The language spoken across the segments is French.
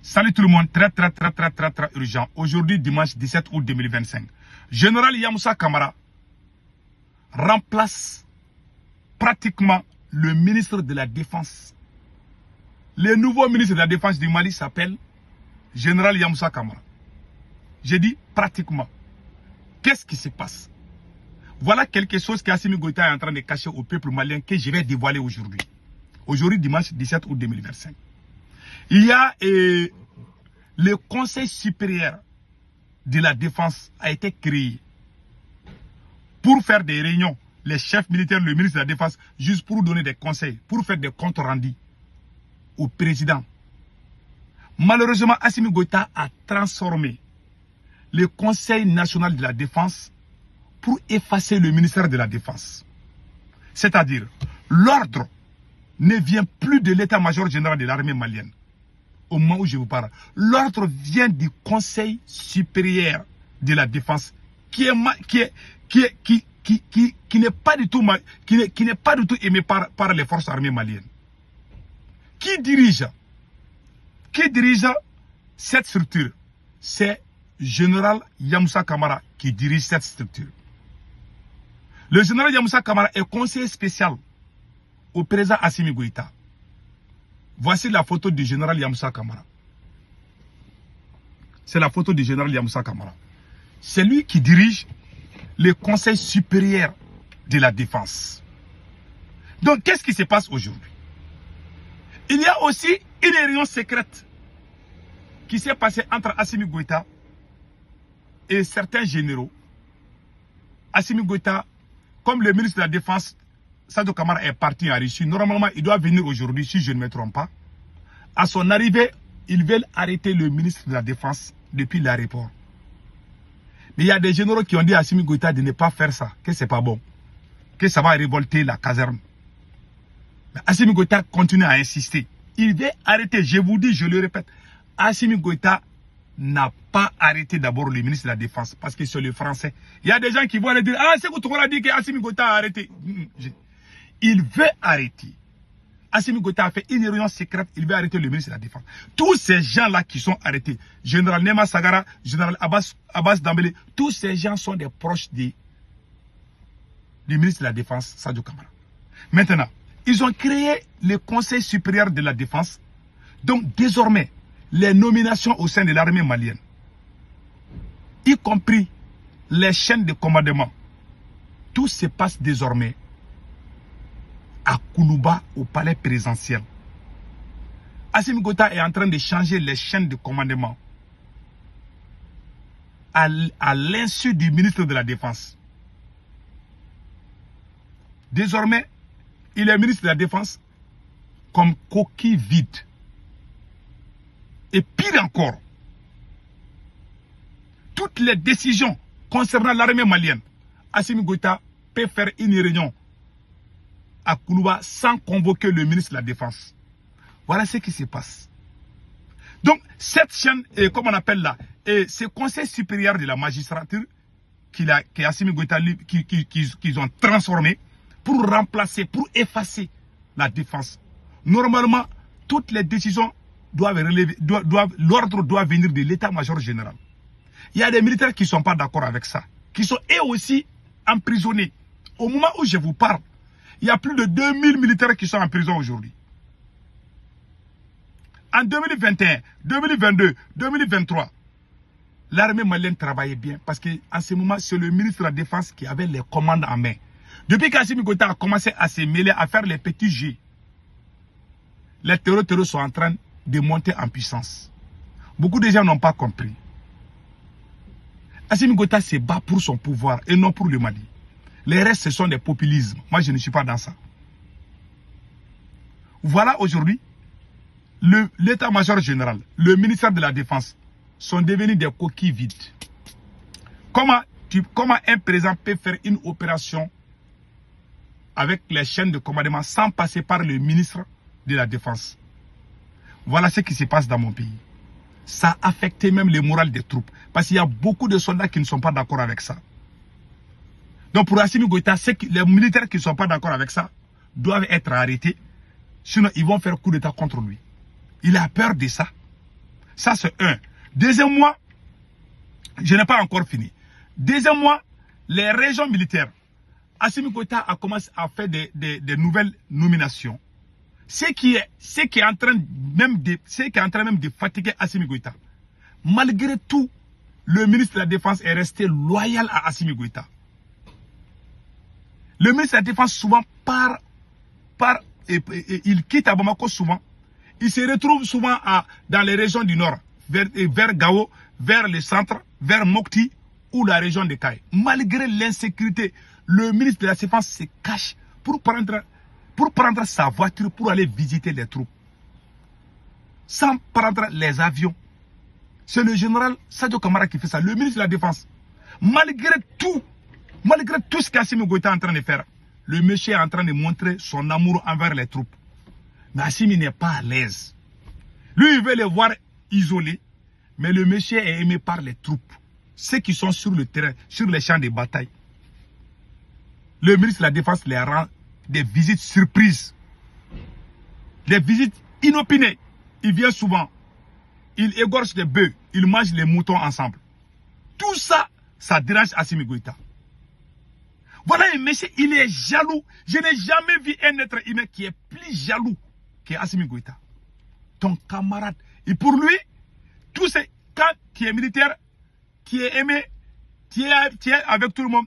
Salut tout le monde, très urgent. Aujourd'hui, dimanche 17 août 2025. Général Yamoussa Kamara remplace pratiquement le ministre de la Défense. Le nouveau ministre de la Défense du Mali s'appelle Général Yamoussa Kamara. J'ai dit pratiquement. Qu'est-ce qui se passe? Voilà quelque chose qu'Assimi Goïta est en train de cacher au peuple malien que je vais dévoiler aujourd'hui. Aujourd'hui, dimanche 17 août 2025. Il y a le Conseil supérieur de la défense a été créé pour faire des réunions, les chefs militaires, le ministre de la Défense, juste pour donner des conseils, pour faire des comptes rendus au président. Malheureusement, Assimi Goïta a transformé le Conseil national de la Défense pour effacer le ministère de la Défense. C'est-à-dire, l'ordre ne vient plus de l'état-major général de l'armée malienne. Au moment où je vous parle, l'ordre vient du Conseil supérieur de la Défense qui n'est pas du tout aimé par les forces armées maliennes. Qui dirige cette structure? C'est Général Yamoussa Kamara qui dirige cette structure. Le général Yamoussa Kamara est conseiller spécial au président Assimi Goïta. Voici la photo du général Yamoussa Kamara. C'est la photo du général Yamoussa Kamara. C'est lui qui dirige le Conseil supérieur de la Défense. Donc, qu'est-ce qui se passe aujourd'hui? Il y a aussi une réunion secrète qui s'est passée entre Assimi Goïta et certains généraux. Assimi Goïta, comme le ministre de la Défense, Sadio Kamara est parti en Russie. Normalement, il doit venir aujourd'hui, si je ne me trompe pas. À son arrivée, ils veulent arrêter le ministre de la Défense depuis l'aéroport. Mais il y a des généraux qui ont dit à Assimi Goïta de ne pas faire ça, que c'est pas bon, que ça va révolter la caserne. Mais Assimi Goïta continue à insister. Il veut arrêter, je vous dis, je le répète, Assimi Goïta n'a pas arrêté d'abord le ministre de la Défense, parce que c'est le français. Il y a des gens qui vont aller dire, ah, c'est que tu as dit que Assimi Goïta a arrêté. Il veut arrêter. Assimi Goïta a fait une réunion secrète, il veut arrêter le ministre de la Défense. Tous ces gens-là qui sont arrêtés, Général Nema Sagara, Général Abbas Dambélé, tous ces gens sont des proches du ministre de la Défense, Sadio Kamara. Maintenant, ils ont créé le Conseil supérieur de la Défense. Donc, désormais, les nominations au sein de l'armée malienne, y compris les chaînes de commandement, tout se passe désormais à Koulouba, au palais présidentiel. Assimi Goïta est en train de changer les chaînes de commandement à l'insu du ministre de la Défense. Désormais, il est ministre de la Défense comme coquille vide. Et pire encore, toutes les décisions concernant l'armée malienne, Assimi Goïta peut faire une réunion à Koulouba sans convoquer le ministre de la Défense. Voilà ce qui se passe. Donc, cette chaîne, comme on appelle là, ce conseil supérieur de la magistrature qu'Assimi Goïta qu'ils ont transformé pour remplacer, pour effacer la défense. Normalement, toutes les décisions l'ordre doit venir de l'état-major général. Il y a des militaires qui ne sont pas d'accord avec ça, qui sont eux aussi emprisonnés. Au moment où je vous parle, il y a plus de 2000 militaires qui sont en prison aujourd'hui. En 2021, 2022, 2023, l'armée malienne travaillait bien parce qu'en ce moment, c'est le ministre de la Défense qui avait les commandes en main. Depuis qu'Assimi Goïta a commencé à se mêler, à faire les petits jeux, les terroristes sont en train de monter en puissance. Beaucoup de gens n'ont pas compris. Assimi Goïta se bat pour son pouvoir et non pour le Mali. Les restes, ce sont des populismes. Moi, je ne suis pas dans ça. Voilà aujourd'hui, l'état-major général, le ministère de la Défense sont devenus des coquilles vides. Comment un président peut faire une opération avec les chaînes de commandement sans passer par le ministre de la Défense? Voilà ce qui se passe dans mon pays. Ça a affecté même le moral des troupes. Parce qu'il y a beaucoup de soldats qui ne sont pas d'accord avec ça. Donc pour Assimi Goïta, les militaires qui ne sont pas d'accord avec ça doivent être arrêtés. Sinon, ils vont faire coup d'état contre lui. Il a peur de ça. Ça, c'est un. Deuxième mois, je n'ai pas encore fini. Deuxième mois, les régions militaires. Assimi Goïta a commencé à faire des nouvelles nominations. Ce qui est en train même de fatiguer Assimi Goïta. Malgré tout, le ministre de la Défense est resté loyal à Assimi Goïta. Le ministre de la Défense souvent il quitte à Bamako souvent. Il se retrouve souvent dans les régions du nord, vers Gao, vers le centre, vers Mokti ou la région de Kaye. Malgré l'insécurité, le ministre de la Défense se cache pour prendre sa voiture pour aller visiter les troupes. Sans prendre les avions. C'est le général Sadio Kamara qui fait ça, le ministre de la Défense. Malgré tout ce qu'Assimi Goïta est en train de faire, le monsieur est en train de montrer son amour envers les troupes. Mais Assimi n'est pas à l'aise. Lui, il veut les voir isolés, mais le monsieur est aimé par les troupes. Ceux qui sont sur le terrain, sur les champs de bataille. Le ministre de la Défense les rend des visites surprises. Des visites inopinées. Il vient souvent. Il égorge des bœufs. Il mange les moutons ensemble. Tout ça, ça dérange Assimi Goïta. Voilà un monsieur, il est jaloux. Je n'ai jamais vu un être humain qui est plus jaloux que Assimi Goïta. Ton camarade. Et pour lui, tout c'est quand tu es militaire, tu es aimé, tu es avec tout le monde,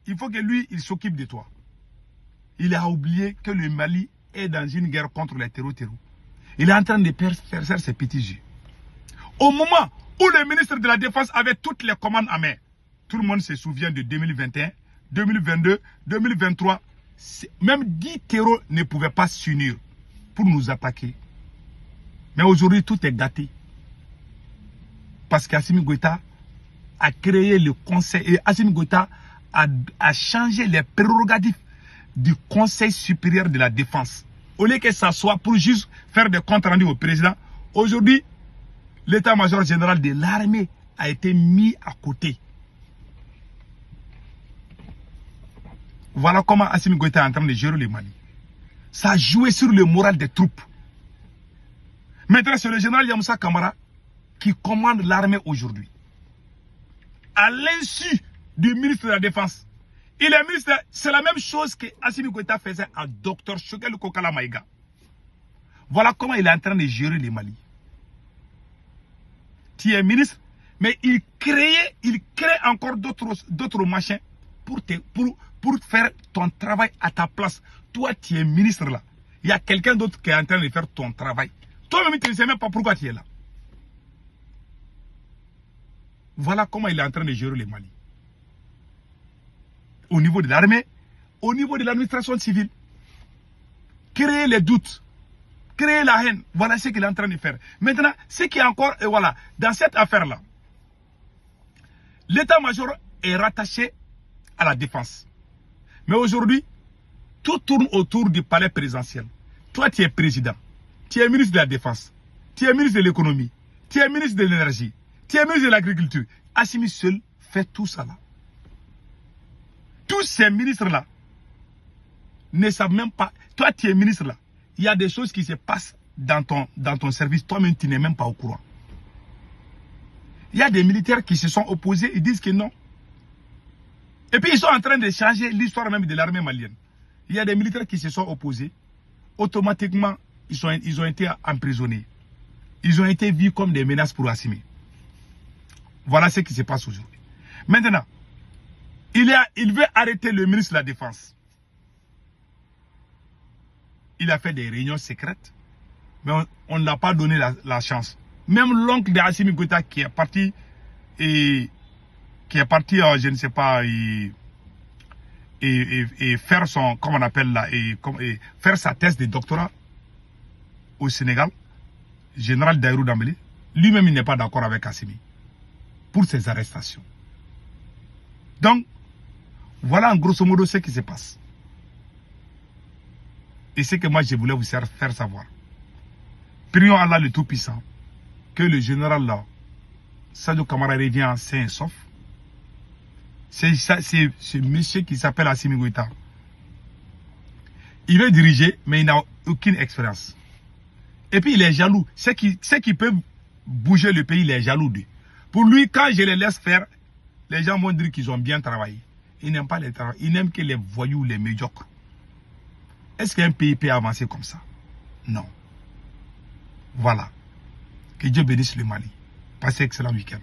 il faut que lui, il s'occupe de toi. Il a oublié que le Mali est dans une guerre contre les terreaux. Il est en train de faire ses petits jeux. Au moment où le ministre de la Défense avait toutes les commandes en main, tout le monde se souvient de 2021, 2022, 2023, même 10 terreaux ne pouvaient pas s'unir pour nous attaquer. Mais aujourd'hui, tout est gâté. Parce qu'Assimi Goïta a créé le conseil et Assimi Goïta a changé les prérogatives du Conseil supérieur de la défense. Au lieu que ça soit pour juste faire des comptes rendus au président, aujourd'hui, l'état-major général de l'armée a été mis à côté. Voilà comment Assimi Goïta est en train de gérer le Mali. Ça a joué sur le moral des troupes. Maintenant, c'est le général Yamoussa Kamara qui commande l'armée aujourd'hui. À l'insu du ministre de la Défense. Il est ministre, c'est la même chose que Assimi Goïta faisait à Dr Choguel Kokala Maïga. Voilà comment il est en train de gérer le Mali. Tu es ministre, mais il crée encore d'autres machins pour faire ton travail à ta place. Toi, tu es ministre là. Il y a quelqu'un d'autre qui est en train de faire ton travail. Toi-même, tu ne sais même pas pourquoi tu es là. Voilà comment il est en train de gérer le Mali. Au niveau de l'armée, au niveau de l'administration civile. Créer les doutes, créer la haine. Voilà ce qu'il est en train de faire. Maintenant, ce qui est encore, et voilà, dans cette affaire-là, l'état-major est rattaché à la défense. Mais aujourd'hui, tout tourne autour du palais présidentiel. Toi, tu es président. Tu es ministre de la Défense. Tu es ministre de l'économie. Tu es ministre de l'énergie. Tu es ministre de l'agriculture. Assimi seul fait tout ça là. Tous ces ministres-là ne savent même pas. Toi, tu es ministre là. Il y a des choses qui se passent dans ton service. Toi-même, tu n'es même pas au courant. Il y a des militaires qui se sont opposés. Ils disent que non. Et puis, ils sont en train de changer l'histoire même de l'armée malienne. Il y a des militaires qui se sont opposés. Automatiquement, ils ont été emprisonnés. Ils ont été vus comme des menaces pour Assimi. Voilà ce qui se passe aujourd'hui. Maintenant, il veut arrêter le ministre de la Défense. Il a fait des réunions secrètes, mais on ne l'a pas donné la chance. Même l'oncle d'Assimi Goïta qui est parti, je ne sais pas, et faire son, comment on appelle là, et faire sa thèse de doctorat au Sénégal, général Daïrou Dambélé, lui-même il n'est pas d'accord avec Assimi pour ses arrestations. Donc, voilà en grosso modo ce qui se passe. Et c'est que moi je voulais vous faire savoir. Prions Allah le Tout-Puissant que le général là, Sadio Kamara revient sain et sauf. C'est ce monsieur qui s'appelle Assimi Goïta. Il veut diriger, mais il n'a aucune expérience. Et puis il est jaloux. Ceux qui peuvent bouger le pays, il est jaloux d'eux. Pour lui, quand je les laisse faire, les gens vont dire qu'ils ont bien travaillé. Ils n'aiment pas les travailleurs, ils n'aiment que les voyous, les médiocres. Est-ce qu'un pays peut avancer comme ça? Non. Voilà. Que Dieu bénisse le Mali. Passez un excellent week-end.